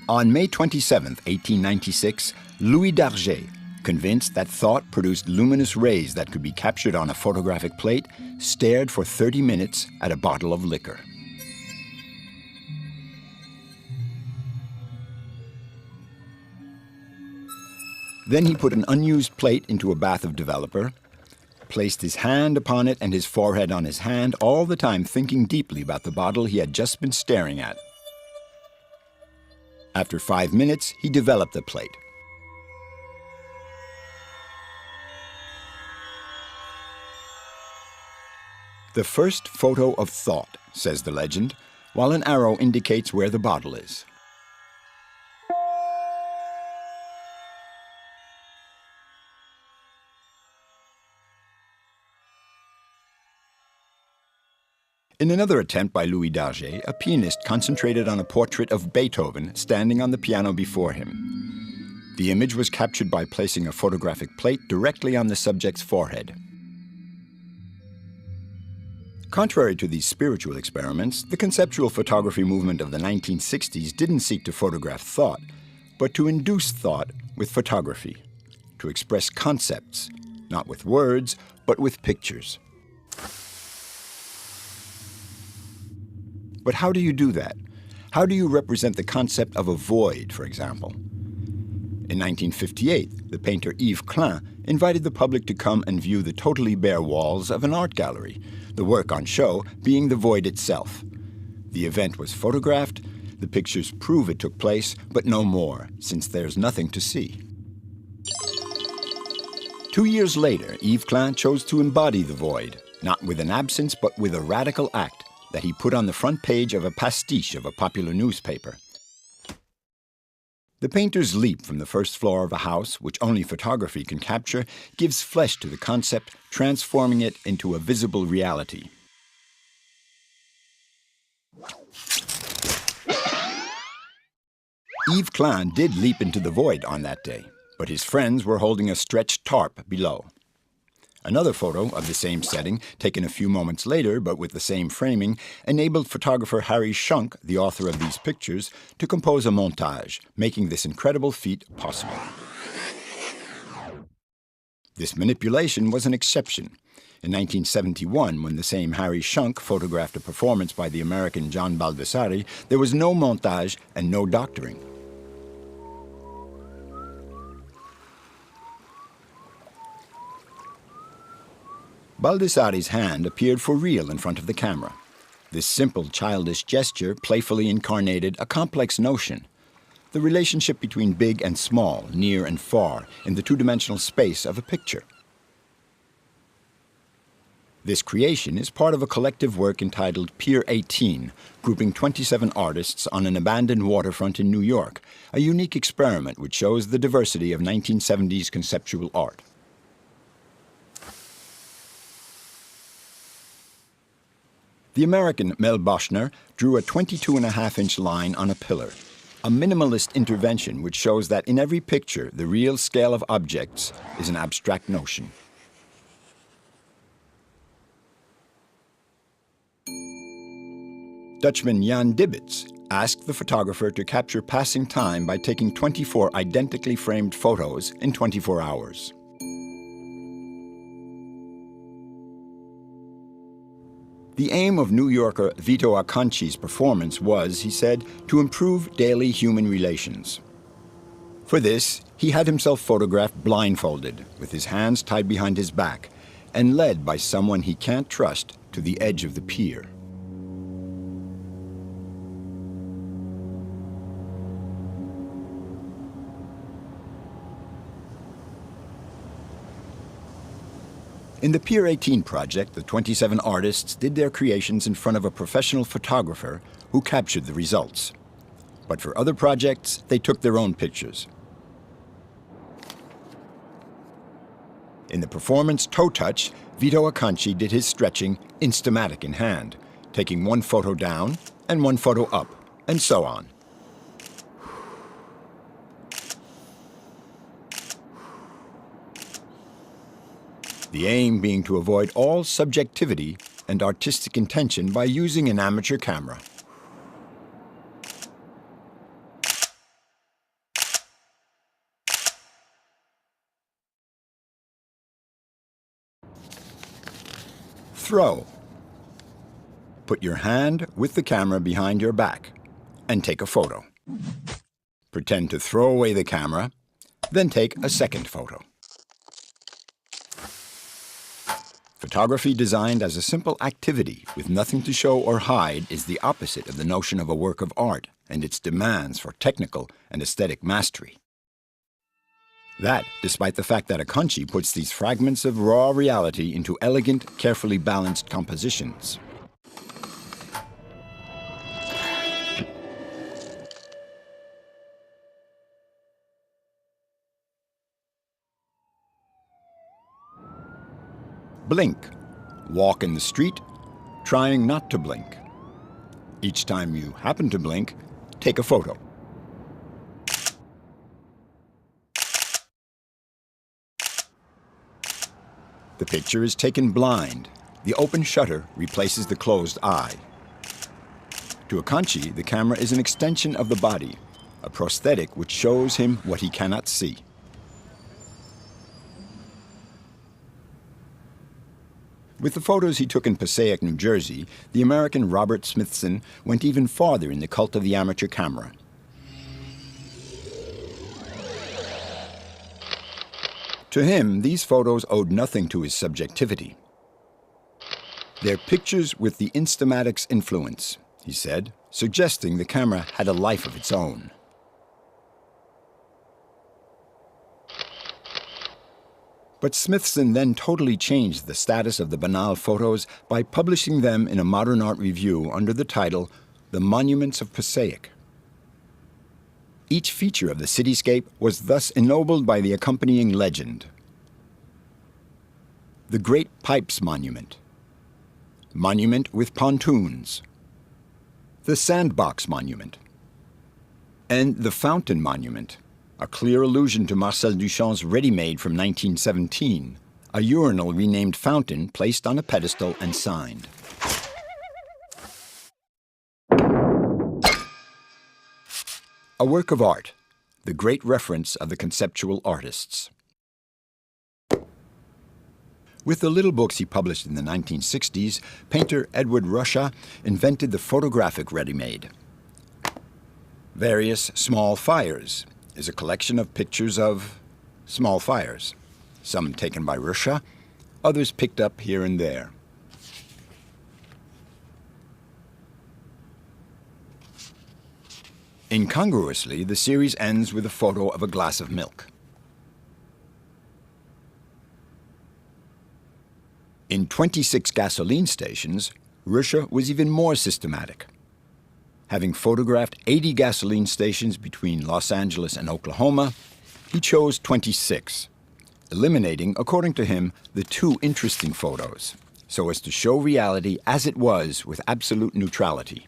On May 27, 1896, Louis d'Arget, convinced that thought produced luminous rays that could be captured on a photographic plate, stared for 30 minutes at a bottle of liquor. Then he put an unused plate into a bath of developer, placed his hand upon it and his forehead on his hand, all the time thinking deeply about the bottle he had just been staring at. After 5 minutes, he developed the plate. The first photo of thought, says the legend, while an arrow indicates where the bottle is. In another attempt by Louis d'Arget, a pianist concentrated on a portrait of Beethoven standing on the piano before him. The image was captured by placing a photographic plate directly on the subject's forehead. Contrary to these spiritual experiments, the conceptual photography movement of the 1960s didn't seek to photograph thought, but to induce thought with photography, to express concepts, not with words, but with pictures. But how do you do that? How do you represent the concept of a void, for example? In 1958, the painter Yves Klein invited the public to come and view the totally bare walls of an art gallery, the work on show being the void itself. The event was photographed, the pictures prove it took place, but no more, since there's nothing to see. 2 years later, Yves Klein chose to embody the void, not with an absence, but with a radical act that he put on the front page of a pastiche of a popular newspaper. The painter's leap from the first floor of a house, which only photography can capture, gives flesh to the concept, transforming it into a visible reality. Yves Klein did leap into the void on that day, but his friends were holding a stretched tarp below. Another photo of the same setting, taken a few moments later but with the same framing, enabled photographer Harry Schunk, the author of these pictures, to compose a montage, making this incredible feat possible. This manipulation was an exception. In 1971, when the same Harry Schunk photographed a performance by the American John Baldessari, there was no montage and no doctoring. Baldessari's hand appeared for real in front of the camera. This simple, childish gesture playfully incarnated a complex notion: the relationship between big and small, near and far, in the two-dimensional space of a picture. This creation is part of a collective work entitled Pier 18, grouping 27 artists on an abandoned waterfront in New York, a unique experiment which shows the diversity of 1970s conceptual art. The American Mel Bochner drew a 22.5-inch line on a pillar, a minimalist intervention which shows that in every picture the real scale of objects is an abstract notion. Dutchman Jan Dibbets asked the photographer to capture passing time by taking 24 identically framed photos in 24 hours. The aim of New Yorker Vito Acconci's performance was, he said, to improve daily human relations. For this, he had himself photographed blindfolded, with his hands tied behind his back, and led by someone he can't trust to the edge of the pier. In the Pier 18 project, the 27 artists did their creations in front of a professional photographer who captured the results. But for other projects, they took their own pictures. In the performance Toe Touch, Vito Acconci did his stretching Instamatic in hand, taking one photo down and one photo up, and so on. The aim being to avoid all subjectivity and artistic intention by using an amateur camera. Throw. Put your hand with the camera behind your back and take a photo. Pretend to throw away the camera, then take a second photo. Photography designed as a simple activity with nothing to show or hide is the opposite of the notion of a work of art and its demands for technical and aesthetic mastery. That, despite the fact that Aconchi puts these fragments of raw reality into elegant, carefully balanced compositions. Blink. Walk in the street, trying not to blink. Each time you happen to blink, take a photo. The picture is taken blind. The open shutter replaces the closed eye. To Aconchi, the camera is an extension of the body, a prosthetic which shows him what he cannot see. With the photos he took in Passaic, New Jersey, the American Robert Smithson went even farther in the cult of the amateur camera. To him, these photos owed nothing to his subjectivity. They're pictures with the Instamatic's influence, he said, suggesting the camera had a life of its own. But Smithson then totally changed the status of the banal photos by publishing them in a modern art review under the title, The Monuments of Passaic. Each feature of the cityscape was thus ennobled by the accompanying legend. The Great Pipes Monument. Monument with pontoons. The Sandbox Monument. And the Fountain Monument, a clear allusion to Marcel Duchamp's ready-made from 1917, a urinal renamed Fountain placed on a pedestal and signed. A work of art, the great reference of the conceptual artists. With the little books he published in the 1960s, painter Edward Ruscha invented the photographic ready-made. Various Small Fires is a collection of pictures of small fires, some taken by Ruscha, others picked up here and there. Incongruously, the series ends with a photo of a glass of milk. In 26 gasoline stations, Ruscha was even more systematic. Having photographed 80 gasoline stations between Los Angeles and Oklahoma, he chose 26, eliminating, according to him, the two interesting photos, so as to show reality as it was with absolute neutrality.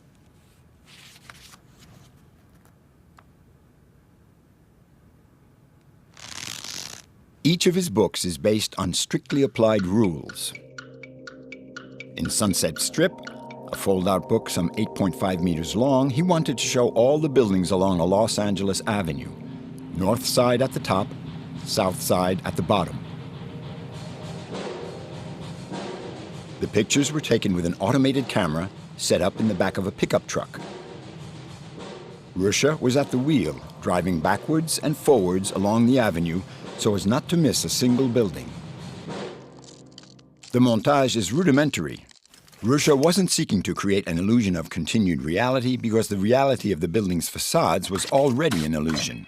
Each of his books is based on strictly applied rules. In Sunset Strip, a fold-out book some 8.5 meters long, he wanted to show all the buildings along a Los Angeles avenue, north side at the top, south side at the bottom. The pictures were taken with an automated camera set up in the back of a pickup truck. Ruscha was at the wheel, driving backwards and forwards along the avenue so as not to miss a single building. The montage is rudimentary. Ruscha wasn't seeking to create an illusion of continued reality because the reality of the building's facades was already an illusion.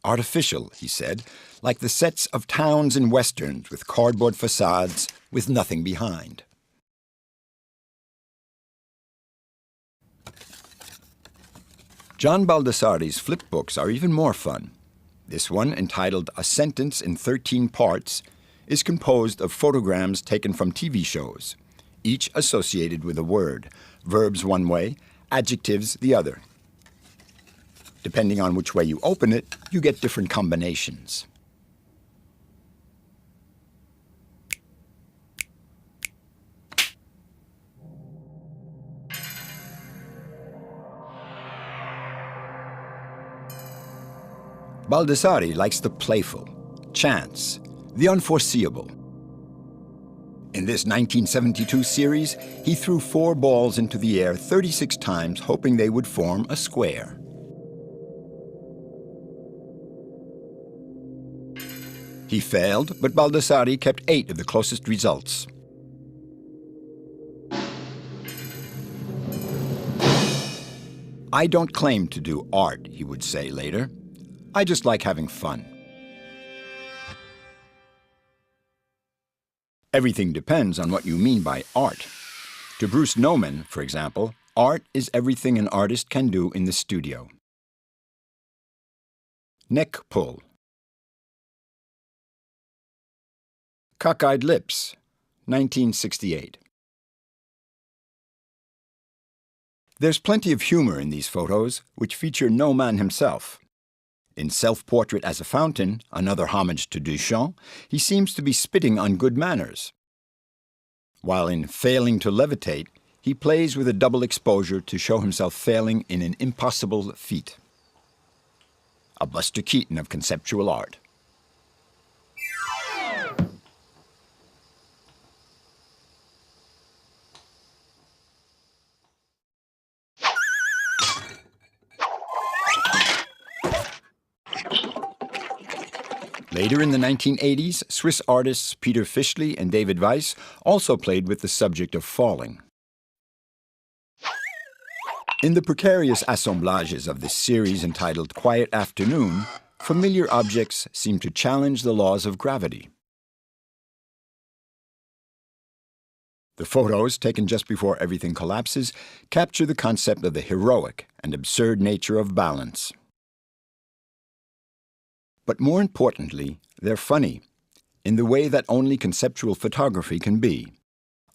Artificial, he said, like the sets of towns in westerns with cardboard facades with nothing behind. John Baldessari's flip books are even more fun. This one, entitled A Sentence in 13 Parts, is composed of photograms taken from TV shows, each associated with a word, verbs one way, adjectives the other. Depending on which way you open it, you get different combinations. Baldessari likes the playful, chance, the unforeseeable. In this 1972 series, he threw 4 balls into the air 36 times, hoping they would form a square. He failed, but Baldassari kept 8 of the closest results. "I don't claim to do art," he would say later. "I just like having fun." Everything depends on what you mean by art. To Bruce Nauman, for example, art is everything an artist can do in the studio. Neck pull. Cockeyed lips, 1968. There's plenty of humor in these photos, which feature Nauman himself. In Self-Portrait as a Fountain, another homage to Duchamp, he seems to be spitting on good manners. While in Failing to Levitate, he plays with a double exposure to show himself failing in an impossible feat. A Buster Keaton of conceptual art. Later in the 1980s, Swiss artists Peter Fischli and David Weiss also played with the subject of falling. In the precarious assemblages of this series entitled Quiet Afternoon, familiar objects seem to challenge the laws of gravity. The photos, taken just before everything collapses, capture the concept of the heroic and absurd nature of balance. But more importantly, they're funny, in the way that only conceptual photography can be.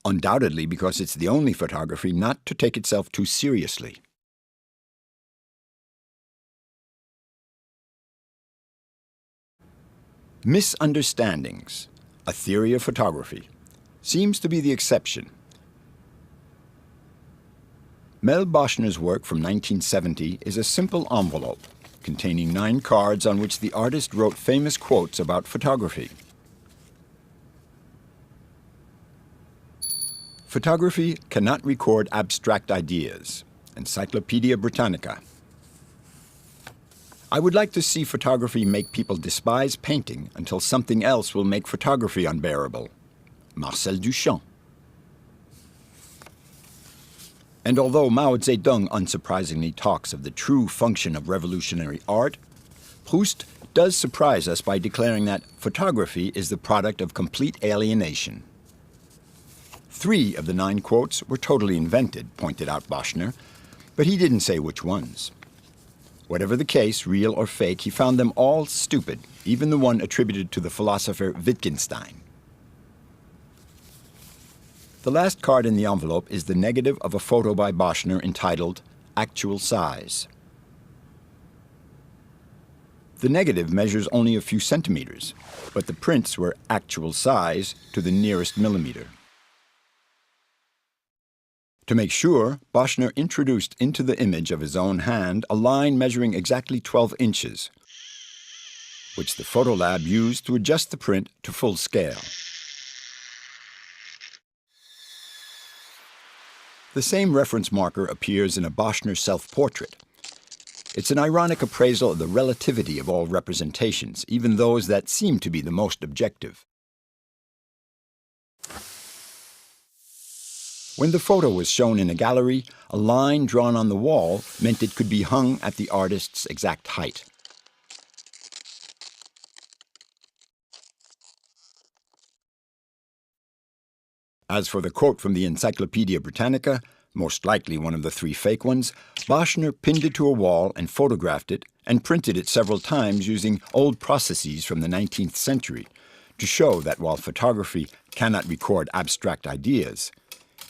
Undoubtedly because it's the only photography not to take itself too seriously. Misunderstandings, a theory of photography, seems to be the exception. Mel Bochner's work from 1970 is a simple envelope containing 9 cards on which the artist wrote famous quotes about photography. Photography cannot record abstract ideas. Encyclopedia Britannica. I would like to see photography make people despise painting until something else will make photography unbearable. Marcel Duchamp. And although Mao Zedong unsurprisingly talks of the true function of revolutionary art, Proust does surprise us by declaring that photography is the product of complete alienation. 3 of the 9 quotes were totally invented, pointed out Bochner, but he didn't say which ones. Whatever the case, real or fake, he found them all stupid, even the one attributed to the philosopher Wittgenstein. The last card in the envelope is the negative of a photo by Bochner entitled Actual Size. The negative measures only a few centimeters, but the prints were actual size to the nearest millimeter. To make sure, Bochner introduced into the image of his own hand a line measuring exactly 12 inches, which the Photolab used to adjust the print to full scale. The same reference marker appears in a Bochner self-portrait. It's an ironic appraisal of the relativity of all representations, even those that seem to be the most objective. When the photo was shown in a gallery, a line drawn on the wall meant it could be hung at the artist's exact height. As for the quote from the Encyclopedia Britannica, most likely one of the 3 fake ones, Bochner pinned it to a wall and photographed it and printed it several times using old processes from the 19th century to show that while photography cannot record abstract ideas,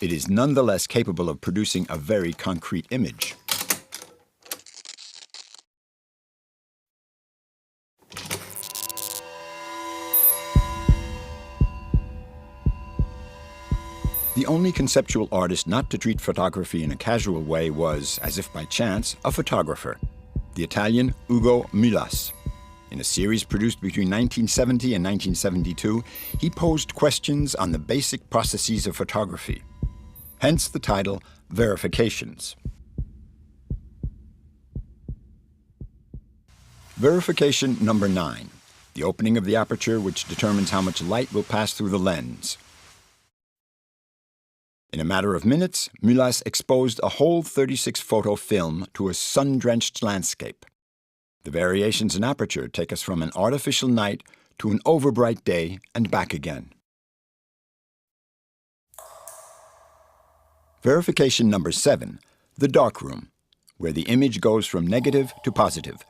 it is nonetheless capable of producing a very concrete image. The only conceptual artist not to treat photography in a casual way was, as if by chance, a photographer, the Italian Ugo Mulas. In a series produced between 1970 and 1972, he posed questions on the basic processes of photography. Hence the title, Verifications. Verification number 9, the opening of the aperture which determines how much light will pass through the lens. In a matter of minutes, Mülas exposed a whole 36-photo film to a sun-drenched landscape. The variations in aperture take us from an artificial night to an overbright day and back again. Verification number 7, the darkroom, where the image goes from negative to positive,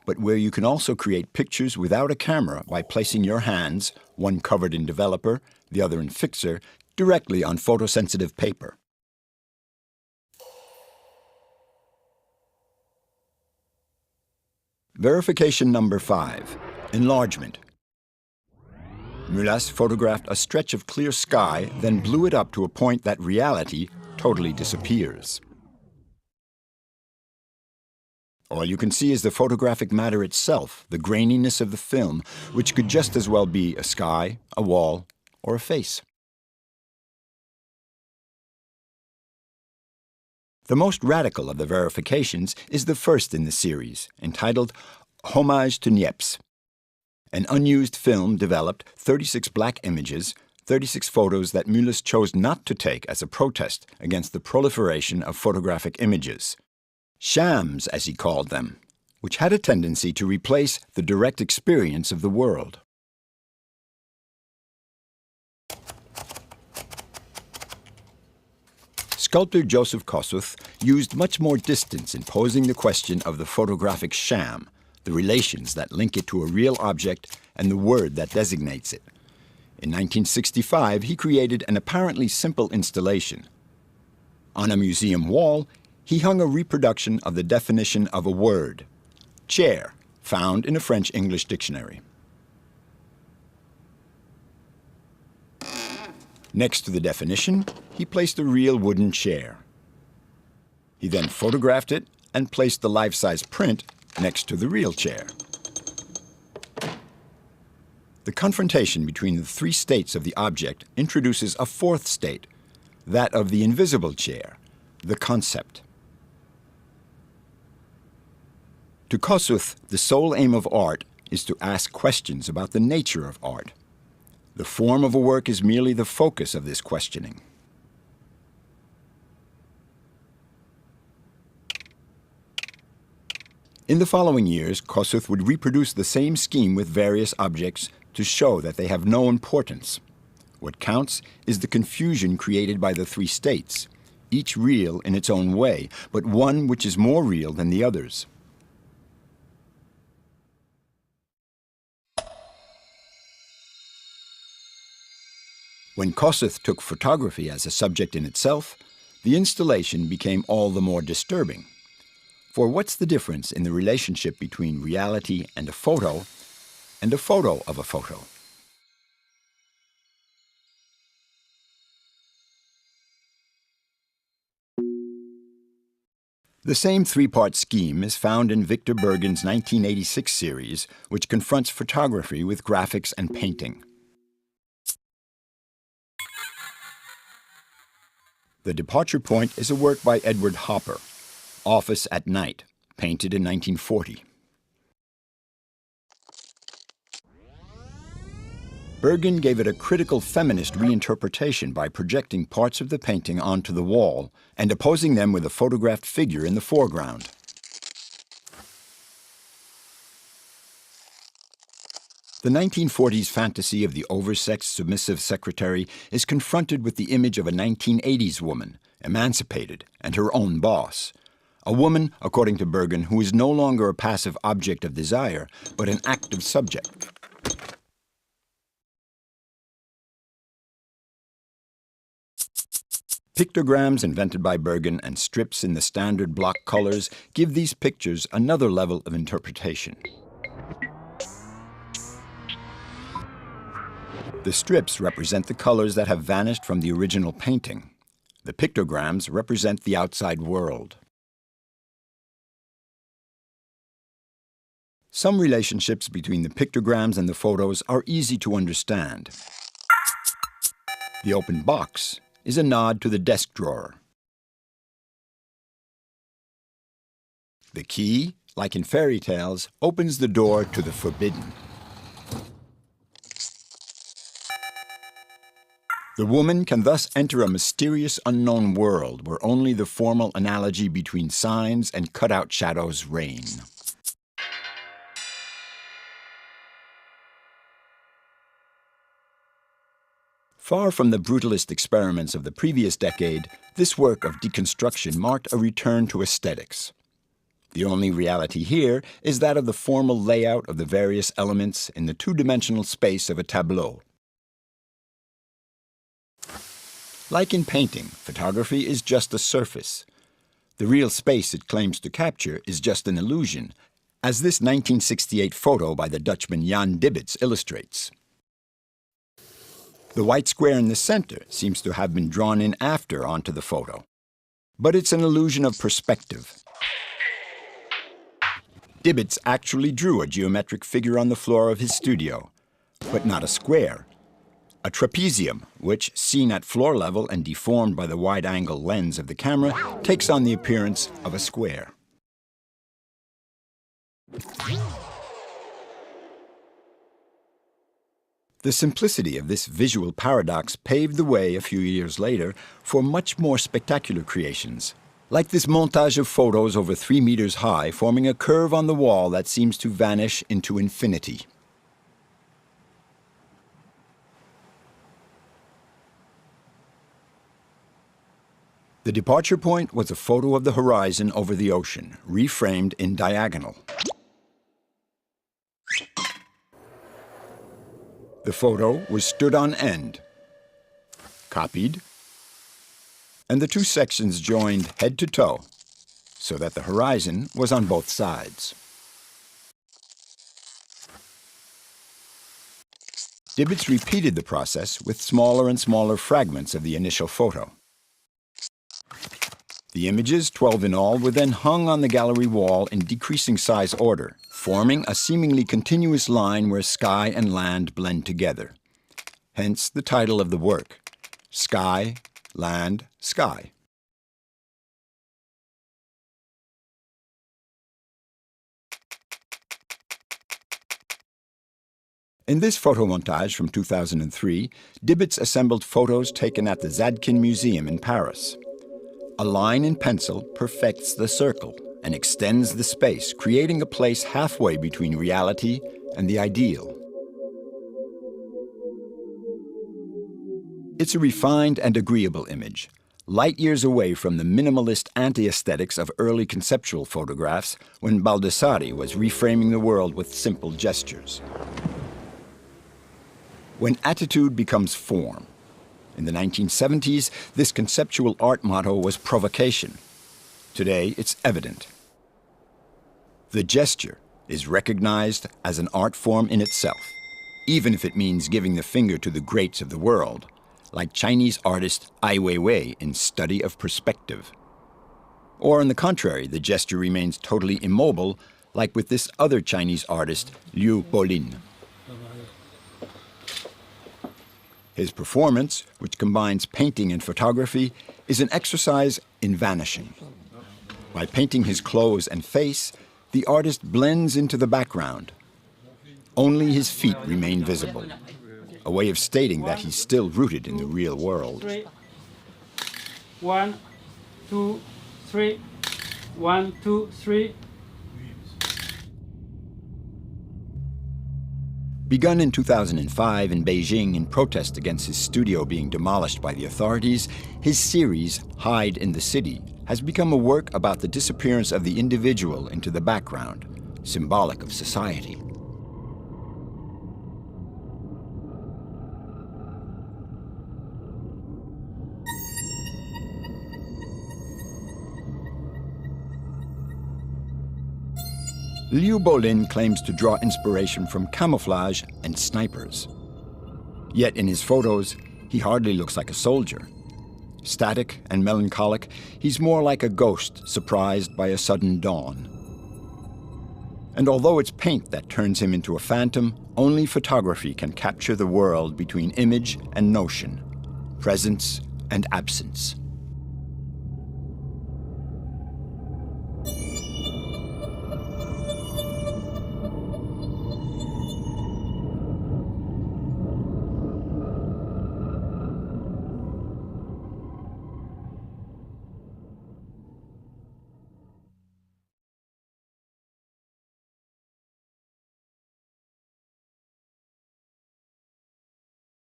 but where you can also create pictures without a camera by placing your hands, one covered in developer, the other in fixer, directly on photosensitive paper. Verification number 5, enlargement. Mülas photographed a stretch of clear sky, then blew it up to a point that reality totally disappears. All you can see is the photographic matter itself, the graininess of the film, which could just as well be a sky, a wall, or a face. The most radical of the verifications is the first in the series, entitled Homage to Niepce. An unused film developed 36 black images, 36 photos that Mülas chose not to take as a protest against the proliferation of photographic images. Shams, as he called them, which had a tendency to replace the direct experience of the world. Sculptor Joseph Kosuth used much more distance in posing the question of the photographic sham, the relations that link it to a real object and the word that designates it. In 1965, he created an apparently simple installation. On a museum wall, he hung a reproduction of the definition of a word, chair, found in a French-English dictionary. Next to the definition, he placed a real wooden chair. He then photographed it and placed the life-size print next to the real chair. The confrontation between the three states of the object introduces a fourth state, that of the invisible chair, the concept. To Kosuth, the sole aim of art is to ask questions about the nature of art. The form of a work is merely the focus of this questioning. In the following years, Kosuth would reproduce the same scheme with various objects to show that they have no importance. What counts is the confusion created by the three states, each real in its own way, but one which is more real than the others. When Kosuth took photography as a subject in itself, the installation became all the more disturbing. For what's the difference in the relationship between reality and a photo of a photo? The same three-part scheme is found in Victor Bergen's 1986 series, which confronts photography with graphics and painting. The departure point is a work by Edward Hopper, Office at Night, painted in 1940. Bergen gave it a critical feminist reinterpretation by projecting parts of the painting onto the wall and opposing them with a photographed figure in the foreground. The 1940s fantasy of the oversexed submissive secretary is confronted with the image of a 1980s woman, emancipated and her own boss. A woman, according to Bergen, who is no longer a passive object of desire, but an active subject. Pictograms invented by Bergen and strips in the standard block colors give these pictures another level of interpretation. The strips represent the colors that have vanished from the original painting. The pictograms represent the outside world. Some relationships between the pictograms and the photos are easy to understand. The open box is a nod to the desk drawer. The key, like in fairy tales, opens the door to the forbidden. The woman can thus enter a mysterious unknown world where only the formal analogy between signs and cutout shadows reign. Far from the brutalist experiments of the previous decade, this work of deconstruction marked a return to aesthetics. The only reality here is that of the formal layout of the various elements in the two-dimensional space of a tableau. Like in painting, photography is just a surface. The real space it claims to capture is just an illusion, as this 1968 photo by the Dutchman Jan Dibbets illustrates. The white square in the center seems to have been drawn in after onto the photo. But it's an illusion of perspective. Dibbets actually drew a geometric figure on the floor of his studio, but not a square. A trapezium, which, seen at floor level and deformed by the wide-angle lens of the camera, takes on the appearance of a square. The simplicity of this visual paradox paved the way a few years later for much more spectacular creations, like this montage of photos over 3 meters high forming a curve on the wall that seems to vanish into infinity. The departure point was a photo of the horizon over the ocean, reframed in diagonal. The photo was stood on end, copied, and the two sections joined head to toe, so that the horizon was on both sides. Dibbets repeated the process with smaller and smaller fragments of the initial photo. The images, 12 in all, were then hung on the gallery wall in decreasing size order, forming a seemingly continuous line where sky and land blend together. Hence the title of the work, Sky, Land, Sky. In this photomontage from 2003, Dibbets assembled photos taken at the Zadkin Museum in Paris. A line in pencil perfects the circle and extends the space, creating a place halfway between reality and the ideal. It's a refined and agreeable image, light years away from the minimalist anti-aesthetics of early conceptual photographs when Baldessari was reframing the world with simple gestures. When attitude becomes form. In the 1970s, this conceptual art motto was provocation. Today, it's evident. The gesture is recognized as an art form in itself, even if it means giving the finger to the greats of the world, like Chinese artist Ai Weiwei in Study of Perspective. Or on the contrary, the gesture remains totally immobile, like with this other Chinese artist, Liu Bolin. His performance, which combines painting and photography, is an exercise in vanishing. By painting his clothes and face, the artist blends into the background. Only his feet remain visible, a way of stating that he's still rooted in the real world. 1, 2, 3. 1, 2, 3. Begun in 2005 in Beijing in protest against his studio being demolished by the authorities, his series, Hide in the City, has become a work about the disappearance of the individual into the background, symbolic of society. Liu Bolin claims to draw inspiration from camouflage and snipers. Yet in his photos, he hardly looks like a soldier. Static and melancholic, he's more like a ghost surprised by a sudden dawn. And although it's paint that turns him into a phantom, only photography can capture the world between image and notion, presence and absence.